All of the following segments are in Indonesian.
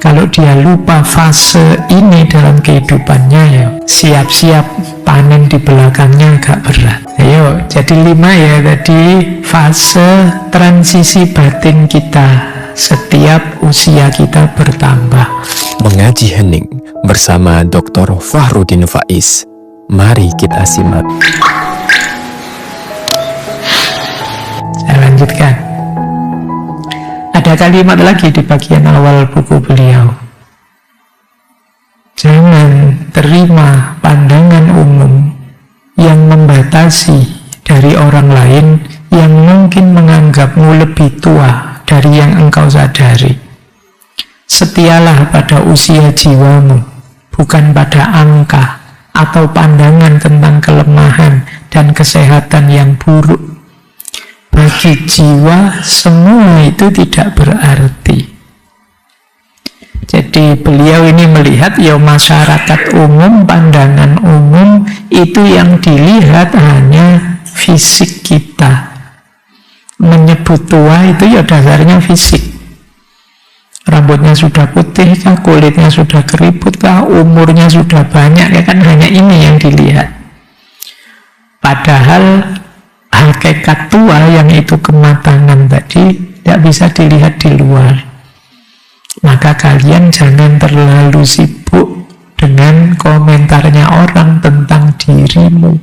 Kalau dia lupa fase ini dalam kehidupannya, ya siap-siap panen di belakangnya agak berat. Ayo, jadi 5 ya tadi fase transisi batin kita setiap usia kita bertambah. Mengaji hening bersama Dr. Fahrudin Faiz. Mari kita simak. Saya lanjutkan. Ada kalimat lagi di bagian awal buku beliau. Jangan terima pandangan umum yang membatasi dari orang lain yang mungkin menganggapmu lebih tua dari yang engkau sadari. Setialah pada usia jiwamu, bukan pada angka atau pandangan tentang kelemahan dan kesehatan yang buruk. Bagi jiwa, semua itu tidak berarti. Jadi beliau ini melihat ya masyarakat umum, pandangan umum itu yang dilihat hanya fisik kita. Menyebut tua itu ya dasarnya fisik. Rambutnya sudah putih kah, kulitnya sudah keriput kah, umurnya sudah banyak, ya kan hanya ini yang dilihat. Padahal hakikat tua yang itu kematangan tadi tidak bisa dilihat di luar. Maka kalian jangan terlalu sibuk dengan komentarnya orang tentang dirimu.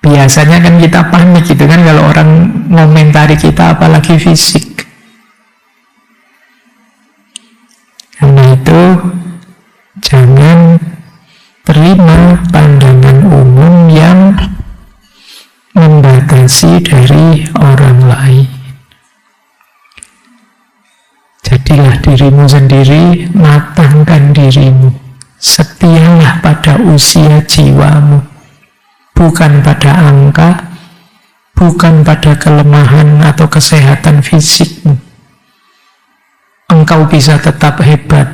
Biasanya kan kita panik gitu kan kalau orang ngomentari kita, apalagi fisik. Karena itu jangan terima pandangan umum yang membatasi dari orang lain. Jadilah dirimu sendiri, matangkan dirimu. Setialah pada usia jiwamu, bukan pada angka, bukan pada kelemahan atau kesehatan fisikmu. Engkau bisa tetap hebat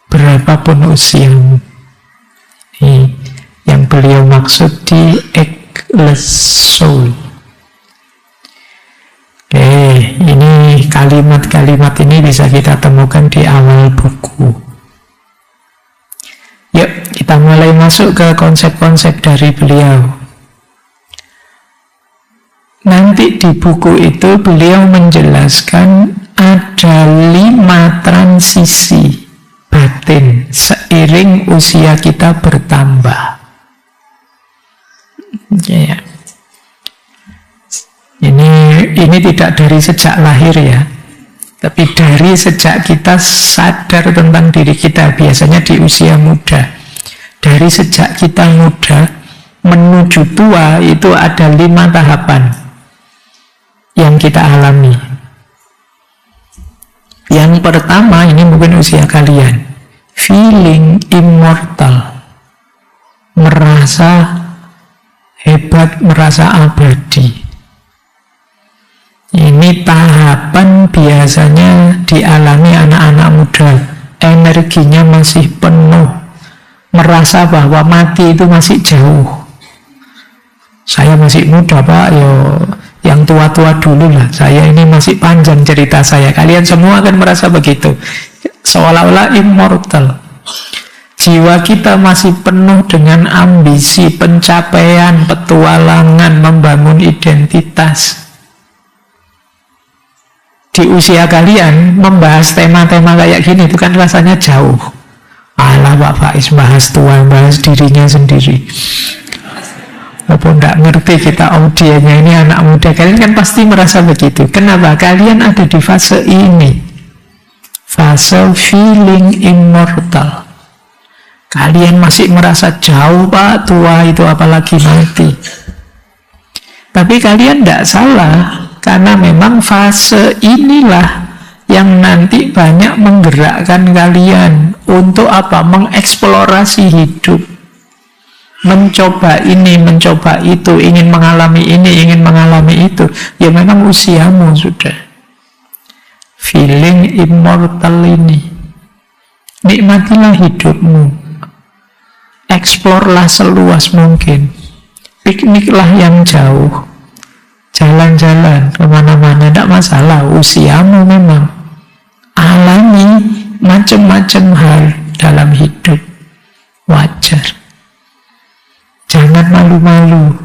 berapapun usiamu. Ini yang beliau maksud di soul. Oke, ini kalimat-kalimat ini bisa kita temukan di awal buku. Yuk, kita mulai masuk ke konsep-konsep dari beliau. Nanti di buku itu beliau menjelaskan ada 5 transisi batin seiring usia kita bertambah. Ya. Ini tidak dari sejak lahir ya, tapi dari sejak kita sadar tentang diri kita, biasanya di usia muda. Dari sejak kita muda menuju tua itu ada 5 tahapan yang kita alami. Yang pertama, ini mungkin usia kalian, feeling immortal, merasa hebat, merasa abadi. Ini tahapan biasanya dialami anak-anak muda. Energinya masih penuh, merasa bahwa mati itu masih jauh. Saya masih muda pak, yang tua-tua dulu lah. Saya ini masih panjang cerita saya. Kalian semua akan merasa begitu, seolah-olah immortal. Jiwa kita masih penuh dengan ambisi, pencapaian, petualangan, membangun identitas. Di usia kalian membahas tema-tema kayak gini itu kan rasanya jauh. Alah Pak Faiz bahas tua, bahas dirinya sendiri. Walaupun tidak ngerti kita audiennya ini anak muda, kalian kan pasti merasa begitu. Kenapa? Kalian ada di fase ini, fase feeling immortal. Kalian masih merasa jauh Pak, tua itu apalagi mati. Tapi kalian tidak salah, karena memang fase inilah yang nanti banyak menggerakkan kalian untuk apa? Mengeksplorasi hidup, mencoba ini, mencoba itu, ingin mengalami ini, ingin mengalami itu. Ya memang usiamu sudah feeling immortal ini. Nikmatilah hidupmu. Eksplorlah seluas mungkin. Pikniklah yang jauh. Jalan-jalan kemana-mana, tidak masalah. Usiamu memang alami macam-macam hal dalam hidup. Wajar. Jangan malu-malu.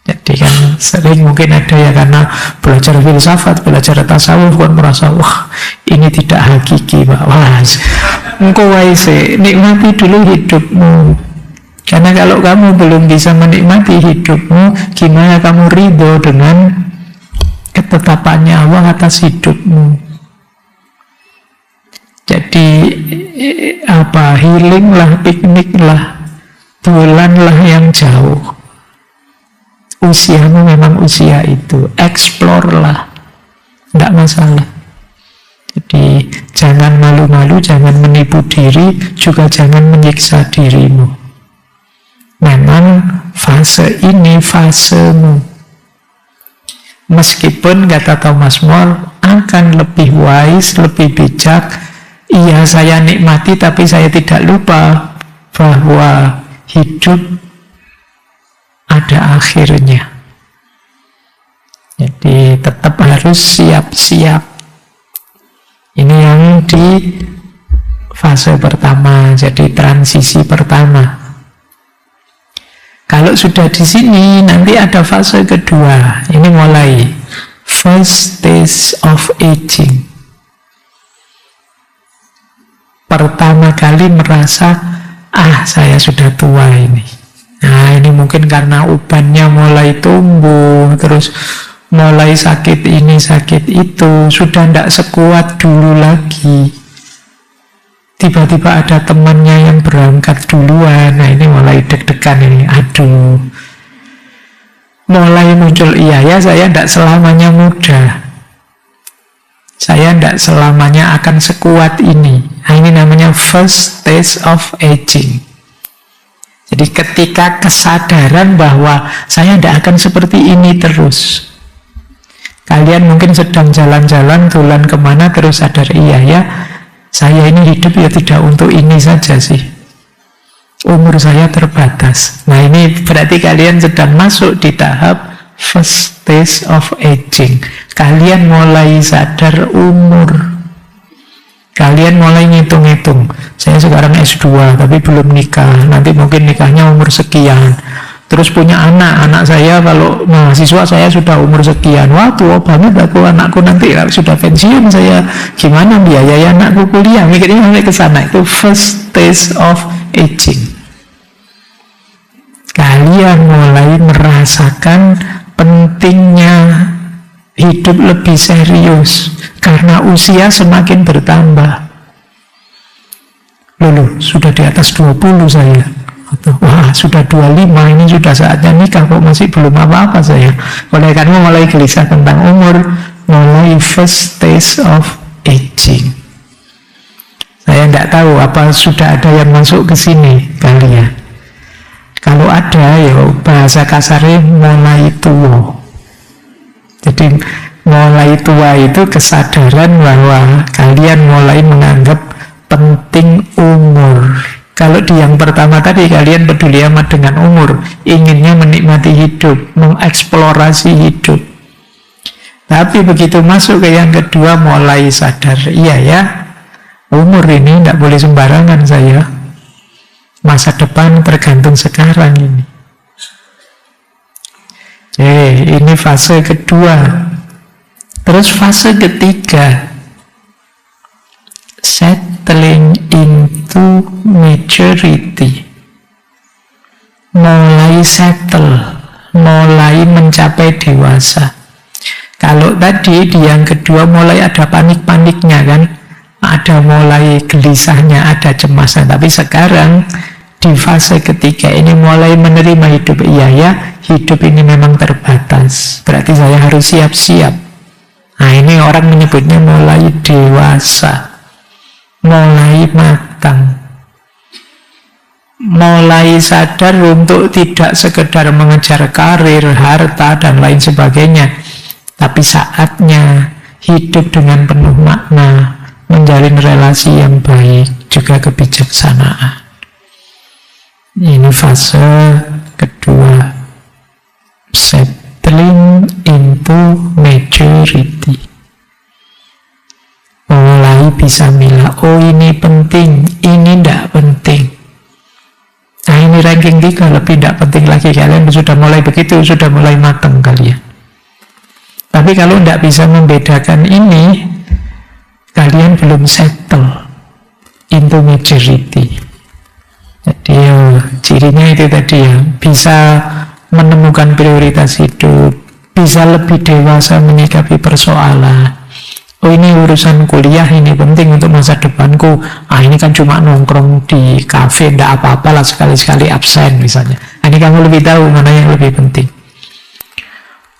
Jadi kan sering mungkin ada ya karena belajar filsafat, belajar tasawuf kan merasa wah ini tidak hakiki Pak. Wah, engkau waise nikmati dulu hidupmu. Karena kalau kamu belum bisa menikmati hidupmu, gimana kamu ridho dengan ketetapannya Allah atas hidupmu? Jadi healinglah, pikniklah, dolanlah yang jauh. Usiamu memang usia itu, explore lah, tidak masalah. Jadi jangan malu-malu, jangan menipu diri, juga jangan menyiksa dirimu. Memang fase ini fasemu. Meskipun kata Thomas More akan lebih wise, lebih bijak. Iya saya nikmati tapi saya tidak lupa bahwa hidup ada akhirnya. Jadi tetap harus siap-siap. Ini yang di fase pertama, jadi transisi pertama. Kalau sudah di sini, nanti ada fase kedua. Ini mulai first stage of aging. Pertama kali merasa, saya sudah tua ini. Nah ini mungkin karena ubannya mulai tumbuh, terus mulai sakit ini, sakit itu, sudah tidak sekuat dulu lagi. Tiba-tiba ada temannya yang berangkat duluan, nah ini mulai deg-degan ini, aduh. Mulai muncul, iya ya saya tidak selamanya muda. Saya tidak selamanya akan sekuat ini. Nah ini namanya first stage of aging. Jadi ketika kesadaran bahwa saya tidak akan seperti ini terus. Kalian mungkin sedang jalan-jalan, tulan kemana, terus sadar, iya ya, saya ini hidup ya tidak untuk ini saja sih. Umur saya terbatas. Nah ini berarti kalian sedang masuk di tahap first stage of aging. Kalian mulai sadar umur. Kalian mulai ngitung-ngitung. Saya sekarang S2 tapi belum nikah. Nanti mungkin nikahnya umur sekian. Terus punya anak saya kalau mahasiswa saya sudah umur sekian. Wah tua banget anakku nanti sudah pensiun saya. Gimana biayai anakku kuliah? Mikirnya mulai ke sana. Itu first stage of aging. Kalian mulai merasakan pentingnya hidup lebih serius karena usia semakin bertambah. Loh, sudah di atas 20 saya. Wah, sudah 25, ini sudah saatnya nikah, kok masih belum apa-apa saya. Oleh karena mulai gelisah tentang umur, mulai first stage of aging. Saya tidak tahu apa sudah ada yang masuk ke sini kalian. Kalau ada, ya bahasa kasarnya mulai tua. Jadi mulai tua itu kesadaran bahwa kalian mulai menganggap penting umur. Kalau di yang pertama tadi kalian peduli amat dengan umur, inginnya menikmati hidup, mengeksplorasi hidup. Tapi begitu masuk ke yang kedua mulai sadar, iya ya, umur ini tidak boleh sembarangan saya. Masa depan tergantung sekarang ini. Ini fase kedua. Terus fase ketiga, settling into maturity. Mulai settle, mulai mencapai dewasa. Kalau tadi di yang kedua mulai ada panik-paniknya kan, ada mulai gelisahnya, ada cemasnya. Tapi sekarang di fase ketiga ini mulai menerima hidup. Iya ya, hidup ini memang terbatas. Berarti saya harus siap-siap. Nah ini orang menyebutnya mulai dewasa, mulai matang, mulai sadar untuk tidak sekedar mengejar karir, harta, dan lain sebagainya. Tapi saatnya hidup dengan penuh makna, menjalin relasi yang baik, juga kebijaksanaan. Ini fase kedua, settling into maturity. Mulai mulai bisa milah, oh ini penting, ini tidak penting. Nah ini ranking 3, lebih tidak penting lagi. Kalian sudah mulai begitu, sudah mulai matang kalian. Tapi kalau tidak bisa membedakan ini, kalian belum settle into majority. Jadi cirinya itu tadi ya, bisa menemukan prioritas hidup, bisa lebih dewasa menyikapi persoalan. Oh ini urusan kuliah, ini penting untuk masa depanku. Ini kan cuma nongkrong di kafe, tidak apa-apa lah, sekali-sekali absen misalnya. Ini kamu lebih tahu mana yang lebih penting.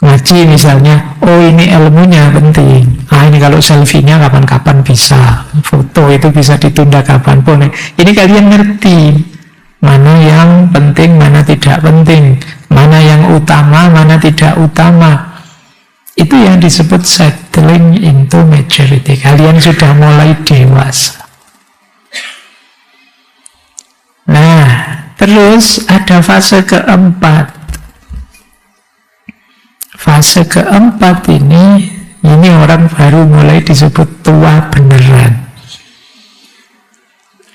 Ngaji misalnya, oh ini ilmunya penting. Ini kalau selfie-nya kapan-kapan bisa, foto itu bisa ditunda kapanpun. Ini kalian ngerti mana yang penting, mana tidak penting, mana yang utama, mana tidak utama. Itu yang disebut settling into maturity. Kalian sudah mulai dewasa. Nah, terus ada fase keempat. Fase keempat ini orang baru mulai disebut tua beneran.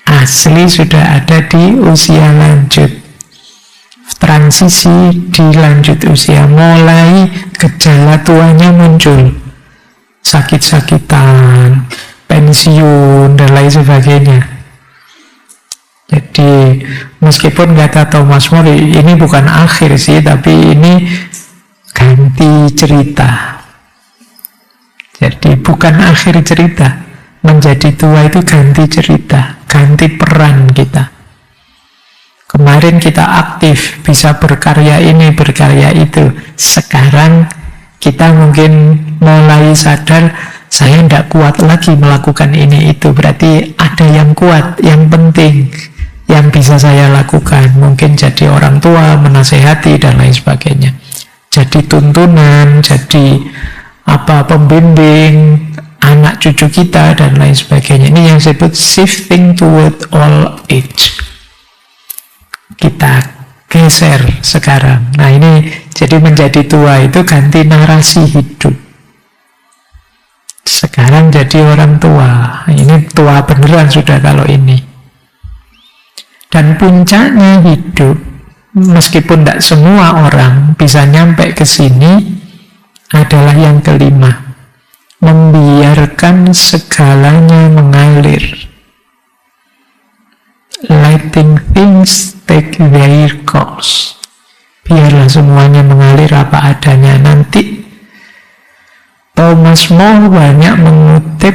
Asli sudah ada di usia lanjut. Transisi di lanjut usia, mulai gejala tuanya muncul, sakit-sakitan, pensiun, dan lain sebagainya. Jadi meskipun kata Thomas More ini bukan akhir sih, tapi ini ganti cerita. Jadi bukan akhir cerita, menjadi tua itu ganti cerita, ganti peran kita. Kemarin kita aktif, bisa berkarya ini, berkarya itu. Sekarang kita mungkin mulai sadar, saya tidak kuat lagi melakukan ini itu. Berarti ada yang kuat, yang penting, yang bisa saya lakukan. Mungkin jadi orang tua, menasehati, dan lain sebagainya. Jadi tuntunan, jadi pembimbing anak cucu kita, dan lain sebagainya. Ini yang disebut shifting toward old age. Kita geser sekarang. Nah ini jadi menjadi tua itu ganti narasi hidup. Sekarang jadi orang tua. Ini tua beneran sudah kalau ini. Dan puncaknya hidup, meskipun tidak semua orang bisa nyampe ke sini, adalah yang kelima. Membiarkan segalanya mengalir. Letting things take their course. Biarlah semuanya mengalir apa adanya. Nanti Thomas More banyak mengutip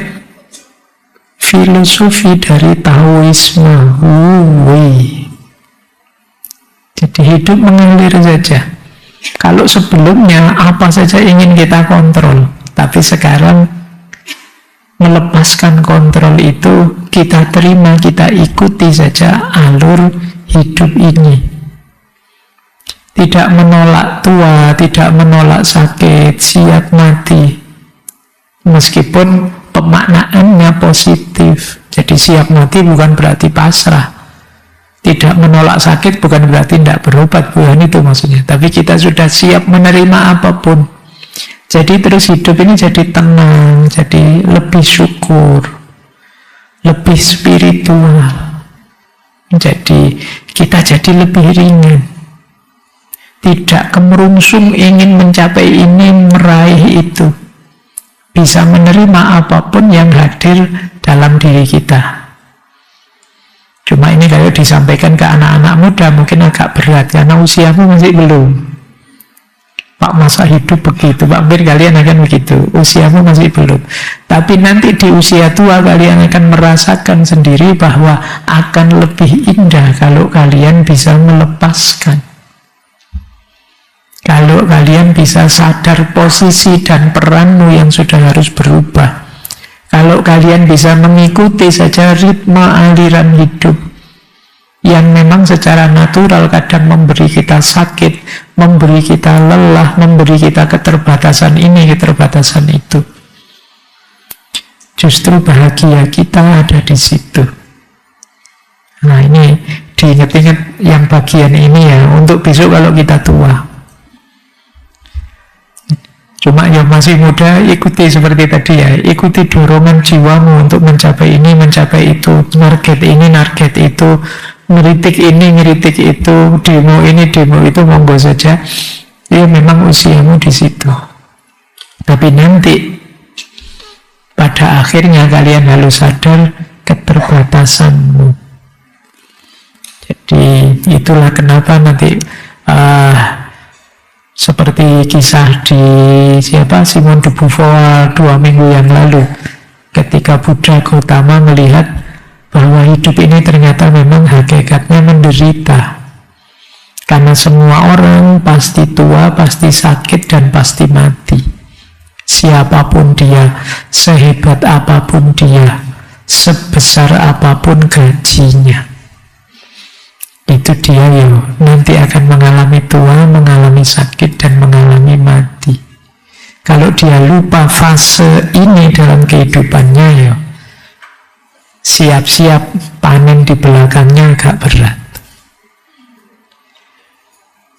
filosofi dari Taoisme. Jadi hidup mengalir saja. Kalau sebelumnya apa saja ingin kita kontrol, tapi sekarang melepaskan kontrol itu, kita terima, kita ikuti saja alur hidup ini. Tidak menolak tua, tidak menolak sakit, siap mati. Meskipun pemaknaannya positif. Jadi siap mati bukan berarti pasrah. Tidak menolak sakit bukan berarti tidak berobat, bukan itu maksudnya. Tapi kita sudah siap menerima apapun. Jadi terus hidup ini jadi tenang, jadi lebih syukur, lebih spiritual. Jadi kita jadi lebih ringan. Tidak kemerungsung ingin mencapai ini, meraih itu. Bisa menerima apapun yang hadir dalam diri kita. Cuma ini kalau disampaikan ke anak-anak muda mungkin agak berat, karena usiamu masih belum. Pak, masa hidup begitu? Pak, mungkin kalian akan begitu. Usiamu masih belum. Tapi nanti di usia tua kalian akan merasakan sendiri bahwa akan lebih indah kalau kalian bisa melepaskan. Kalau kalian bisa sadar posisi dan peranmu yang sudah harus berubah. Kalau kalian bisa mengikuti saja ritme aliran hidup yang memang secara natural kadang memberi kita sakit, memberi kita lelah, memberi kita keterbatasan ini, keterbatasan itu. Justru bahagia kita ada di situ. Nah ini diingat-ingat yang bagian ini ya, untuk besok kalau kita tua. Cuma yang masih muda, ikuti seperti tadi ya, ikuti dorongan jiwamu untuk mencapai ini, mencapai itu, target ini, target itu, ngeritik ini, ngeritik itu, demo ini, demo itu, monggo saja. Ya memang usiamu di situ. Tapi nanti pada akhirnya kalian harus sadar keterbatasanmu. Jadi itulah kenapa nanti seperti kisah di Simone de Beauvoir 2 minggu yang lalu, ketika Buddha Gautama melihat bahwa hidup ini ternyata memang hakikatnya menderita, karena semua orang pasti tua, pasti sakit, dan pasti mati. Siapapun dia, sehebat apapun dia, sebesar apapun gajinya, itu dia ya nanti akan mengalami tua, mengalami sakit, dan mengalami mati. Kalau dia lupa fase ini dalam kehidupannya, ya siap-siap panen di belakangnya agak berat.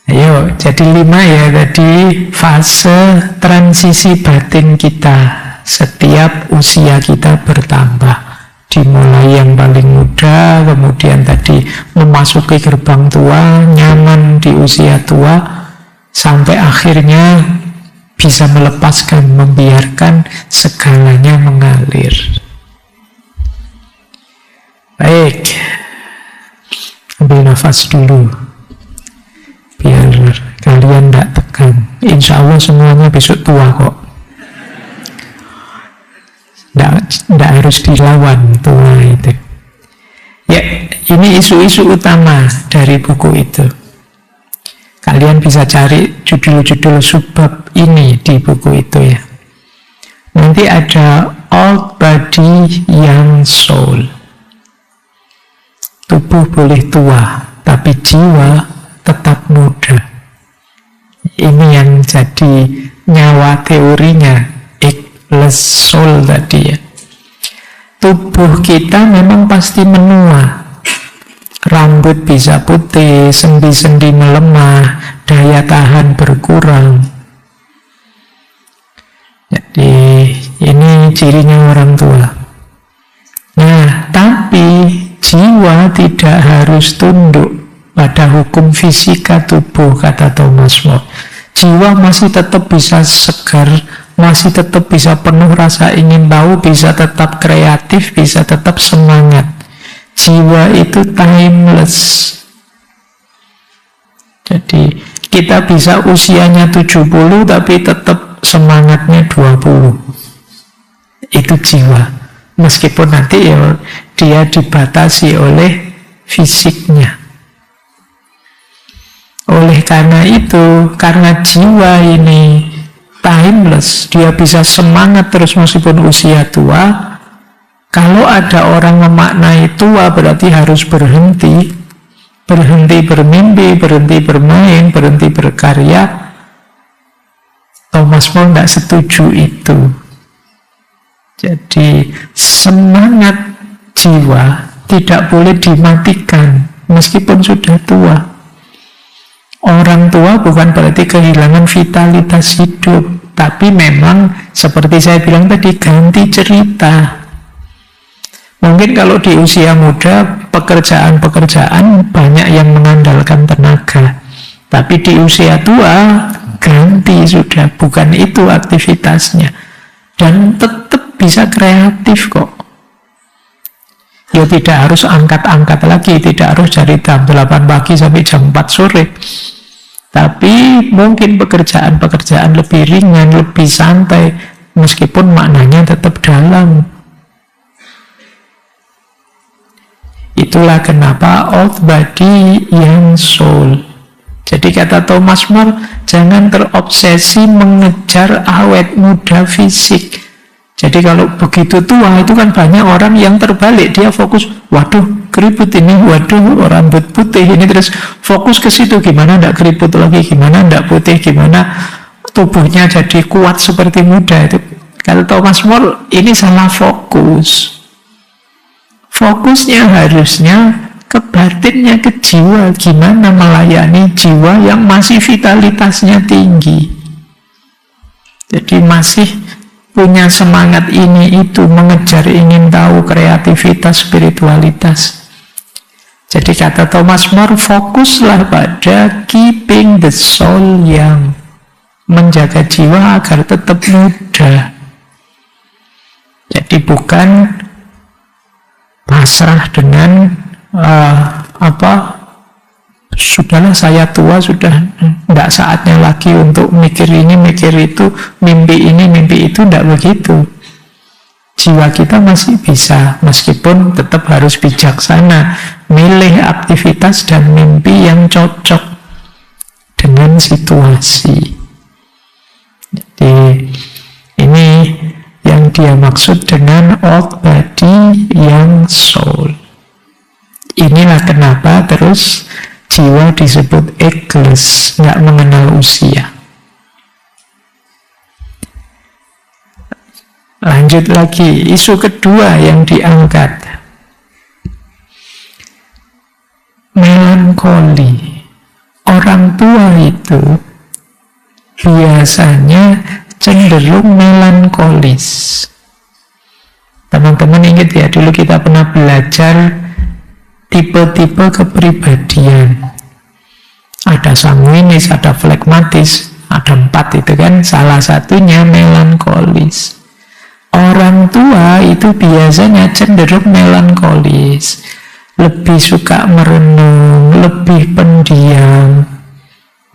Ayo, jadi 5 ya tadi fase transisi batin kita setiap usia kita bertambah. Dimulai yang paling muda, kemudian tadi memasuki gerbang tua, nyaman di usia tua, sampai akhirnya bisa melepaskan, membiarkan segalanya mengalir. Baik, ambil nafas dulu, biar kalian tidak tegang. Insya Allah semuanya besok tua kok. Tidak harus dilawan tua itu. Ya, ini isu-isu utama dari buku itu. Kalian bisa cari judul-judul subbab ini di buku itu ya. Nanti ada old body, young soul. Tubuh boleh tua, tapi jiwa tetap muda. Ini yang jadi nyawa teorinya ageless soul tadi ya. Tubuh kita memang pasti menua, rambut bisa putih, sendi-sendi melemah, daya tahan berkurang. Jadi ini cirinya orang tua. Nah, tapi jiwa tidak harus tunduk pada hukum fisika tubuh, kata Thomas More. Jiwa masih tetap bisa segar, masih tetap bisa penuh rasa ingin tahu, bisa tetap kreatif, bisa tetap semangat. Jiwa itu timeless. Jadi kita bisa usianya 70 tapi tetap semangatnya 20. Itu jiwa. Meskipun nanti ya dia dibatasi oleh fisiknya. Oleh karena itu, karena jiwa ini timeless, dia bisa semangat terus meskipun usia tua. Kalau ada orang memaknai tua berarti harus berhenti bermimpi, berhenti bermain, berhenti berkarya. Thomas More tidak setuju itu. Jadi semangat jiwa tidak boleh dimatikan meskipun sudah tua. Orang tua bukan berarti kehilangan vitalitas hidup, tapi memang seperti saya bilang tadi, ganti cerita. Mungkin kalau di usia muda pekerjaan-pekerjaan banyak yang mengandalkan tenaga, tapi di usia tua ganti sudah, bukan itu aktivitasnya, dan tetap bisa kreatif kok. Ya tidak harus angkat-angkat lagi, tidak harus dari jam 8 pagi sampai jam 4 sore. Tapi mungkin pekerjaan-pekerjaan lebih ringan, lebih santai, meskipun maknanya tetap dalam. Itulah kenapa old body, young soul. Jadi kata Thomas More, jangan terobsesi mengejar awet muda fisik. Jadi kalau begitu tua itu kan banyak orang yang terbalik, dia fokus, waduh keriput ini, waduh rambut putih ini, terus fokus ke situ, gimana ndak keriput lagi, gimana ndak putih, gimana tubuhnya jadi kuat seperti muda. Itu kata Thomas More, ini salah fokus. Fokusnya harusnya ke batinnya, ke jiwa, gimana melayani jiwa yang masih vitalitasnya tinggi. Jadi masih punya semangat ini itu, mengejar ingin tahu, kreativitas, spiritualitas. Jadi kata Thomas More, fokuslah pada keeping the soul young, menjaga jiwa agar tetap muda. Jadi bukan pasrah dengan sudahlah saya tua, sudah tidak saatnya lagi untuk mikir ini, mikir itu, mimpi ini, mimpi itu, tidak begitu. Jiwa kita masih bisa, meskipun tetap harus bijaksana, milih aktivitas dan mimpi yang cocok dengan situasi. Jadi ini yang dia maksud dengan old body, young soul. Inilah kenapa terus jiwa disebut ageless, nggak mengenal usia. Lanjut lagi, isu kedua yang diangkat, melankoli. Orang tua itu biasanya cenderung melankolis. Teman-teman ingat ya, dulu kita pernah belajar tipe-tipe kepribadian. Ada sanguinis, ada flegmatis, ada 4 itu kan, salah satunya melankolis. Orang tua itu biasanya cenderung melankolis, lebih suka merenung, lebih pendiam,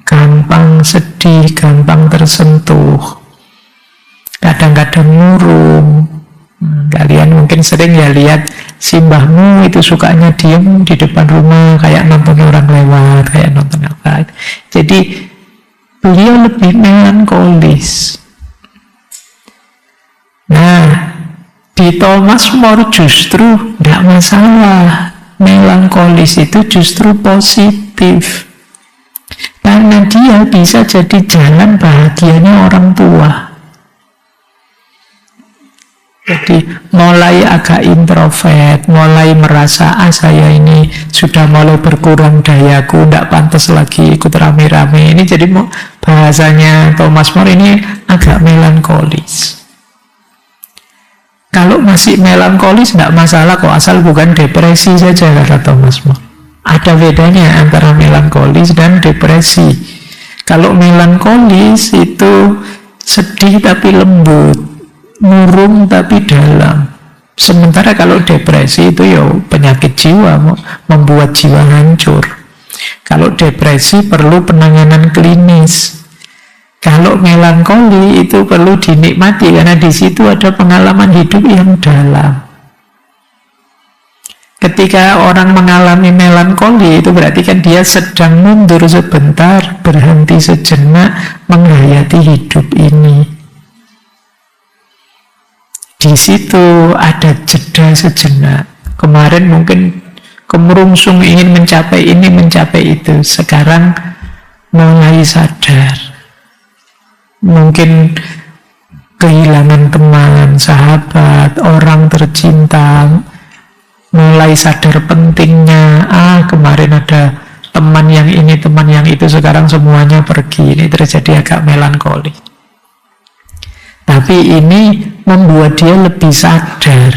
gampang sedih, gampang tersentuh, kadang-kadang murung. Kalian mungkin sering ya lihat simbahmu itu sukanya diem di depan rumah, kayak nonton orang lewat, kayak nonton apa. Jadi beliau lebih melankolis. Nah, di Thomas More justru tidak masalah. Melankolis itu justru positif, karena dia bisa jadi jalan bahagianya orang tua. Jadi mulai agak introvert, mulai merasa saya ini sudah mulai berkurang dayaku, tidak pantas lagi ikut rame-rame. Ini jadi bahasanya Thomas More ini agak melankolis. Kalau masih melankolis tidak masalah kok, asal bukan depresi saja, kata Thomas More. Ada bedanya antara melankolis dan depresi. Kalau melankolis itu sedih tapi lembut, murung tapi dalam. Sementara kalau depresi itu ya penyakit jiwa, membuat jiwa hancur. Kalau depresi perlu penanganan klinis. Kalau melankoli itu perlu dinikmati, karena di situ ada pengalaman hidup yang dalam. Ketika orang mengalami melankoli, itu berarti kan dia sedang mundur sebentar, berhenti sejenak, menghayati hidup ini. Di situ ada jeda sejenak. Kemarin mungkin kemerungsung ingin mencapai ini, mencapai itu. Sekarang mulai sadar. Mungkin kehilangan teman, sahabat, orang tercinta, mulai sadar pentingnya. Kemarin ada teman yang ini, teman yang itu, sekarang semuanya pergi. Ini terjadi agak melankoli. Tapi ini membuat dia lebih sadar.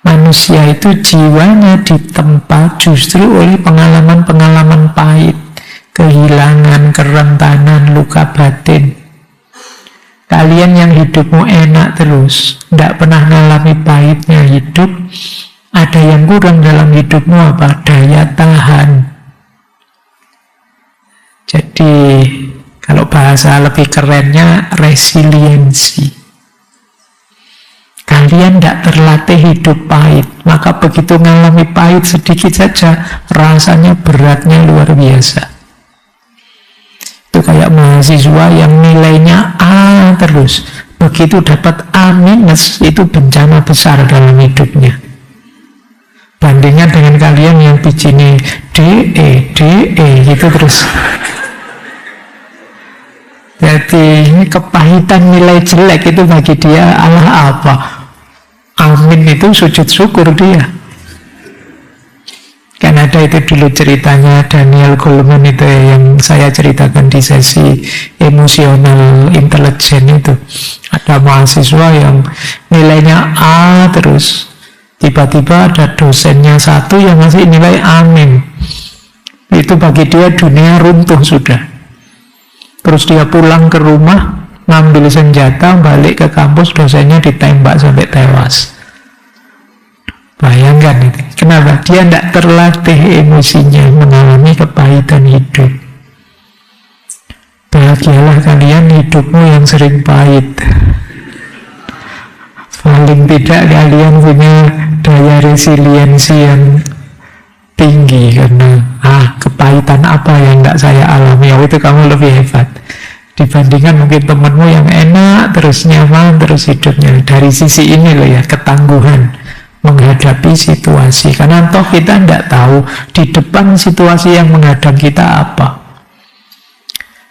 Manusia itu jiwanya ditempa justru oleh pengalaman-pengalaman pahit, kehilangan, kerentanan, luka batin. Kalian yang hidupmu enak terus, tidak pernah mengalami pahitnya hidup, ada yang kurang dalam hidupmu apa? Daya tahan. Jadi kalau bahasa lebih kerennya resiliensi. Kalian tidak terlatih hidup pahit, maka begitu mengalami pahit sedikit saja, rasanya beratnya luar biasa. Itu kayak mahasiswa yang nilainya A terus, begitu dapat A minus, itu bencana besar dalam hidupnya. Bandingkan dengan kalian yang bijinya DE gitu terus. Jadi ini kepahitan nilai jelek itu bagi dia Allah apa? Amin, itu sujud syukur dia. Kan ada itu dulu ceritanya Daniel Goleman itu yang saya ceritakan di sesi emosional intelijen itu. Ada mahasiswa yang nilainya A terus, tiba-tiba ada dosennya satu yang ngasih nilai amin. Itu bagi dia dunia runtuh sudah. Terus dia pulang ke rumah, ngambil senjata, balik ke kampus, dosennya ditembak sampai tewas. Bayangkan itu. Kenapa? Dia tidak terlatih emosinya mengalami kepahitan hidup. Bahagialah kalian hidupmu yang sering pahit. Paling tidak kalian punya daya resiliensi yang tinggi, karena kepahitan apa yang tidak saya alami, itu kamu lebih hebat dibandingkan mungkin temanmu yang enak terus, nyaman terus hidupnya. Dari sisi ini loh ya, ketangguhan menghadapi situasi, karena toh kita tidak tahu di depan situasi yang menghadang kita apa.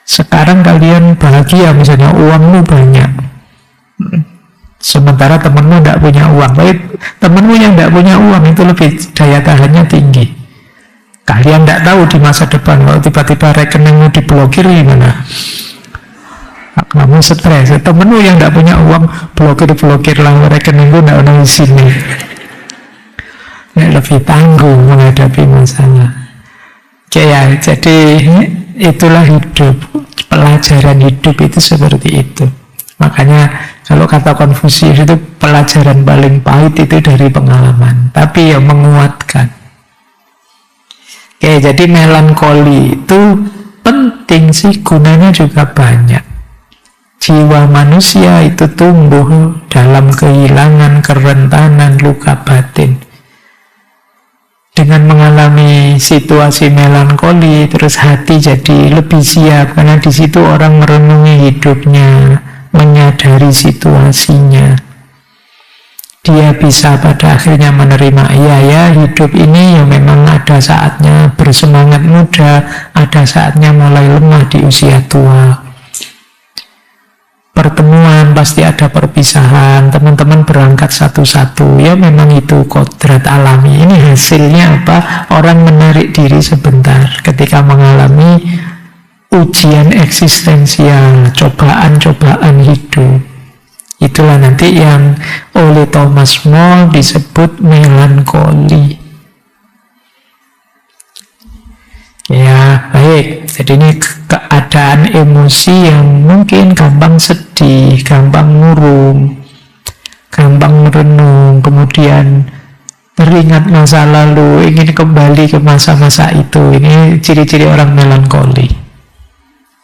Sekarang kalian bahagia, misalnya uangmu banyak, sementara temanmu tidak punya uang. Baik, temanmu yang tidak punya uang itu lebih daya tahannya tinggi. Kalian tidak tahu di masa depan kalau tiba-tiba rekeningmu diblokir gimana. Kamu stres. Temenmu yang tidak punya uang, blokir lah rekeningku, tidak ada isinya. Lebih tangguh menghadapi masalah. Oke ya, jadi itulah hidup. Pelajaran hidup itu seperti itu. Makanya kalau kata Konfusius itu pelajaran paling pahit itu dari pengalaman, tapi ya menguatkan. Oke, jadi melankoli itu penting sih, gunanya juga banyak. Jiwa manusia itu tumbuh dalam kehilangan, kerentanan, luka batin. Dengan mengalami situasi melankoli, terus hati jadi lebih siap, karena di situ orang merenungi hidupnya, menyadari situasinya. Dia bisa pada akhirnya menerima, ya hidup ini ya memang ada saatnya bersemangat muda, ada saatnya mulai lemah di usia tua. Pertemuan pasti ada perpisahan, teman-teman berangkat satu-satu, ya memang itu kodrat alami. Ini hasilnya apa? Orang menarik diri sebentar ketika mengalami ujian eksistensial, cobaan-cobaan hidup. Itulah nanti yang oleh Thomas More disebut melankoli. Ya, baik. Jadi ini keadaan emosi yang mungkin gampang sedih, gampang murung, gampang merenung, kemudian teringat masa lalu, ingin kembali ke masa-masa itu. Ini ciri-ciri orang melankoli.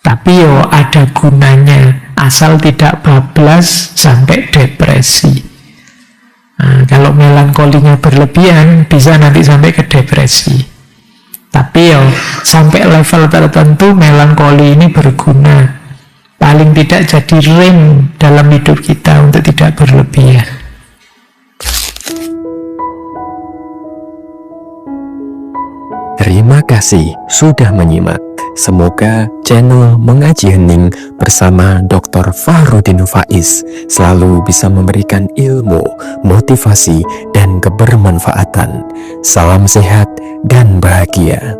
Tapi ada gunanya, asal tidak bablas sampai depresi. Nah, kalau melankolinya berlebihan, bisa nanti sampai ke depresi. Tapi sampai level tertentu melankoli ini berguna. Paling tidak jadi rem dalam hidup kita untuk tidak berlebihan. Terima kasih sudah menyimak. Semoga channel Mengaji Hening bersama Dr. Fahrudin Faiz selalu bisa memberikan ilmu, motivasi, dan kebermanfaatan. Salam sehat dan bahagia.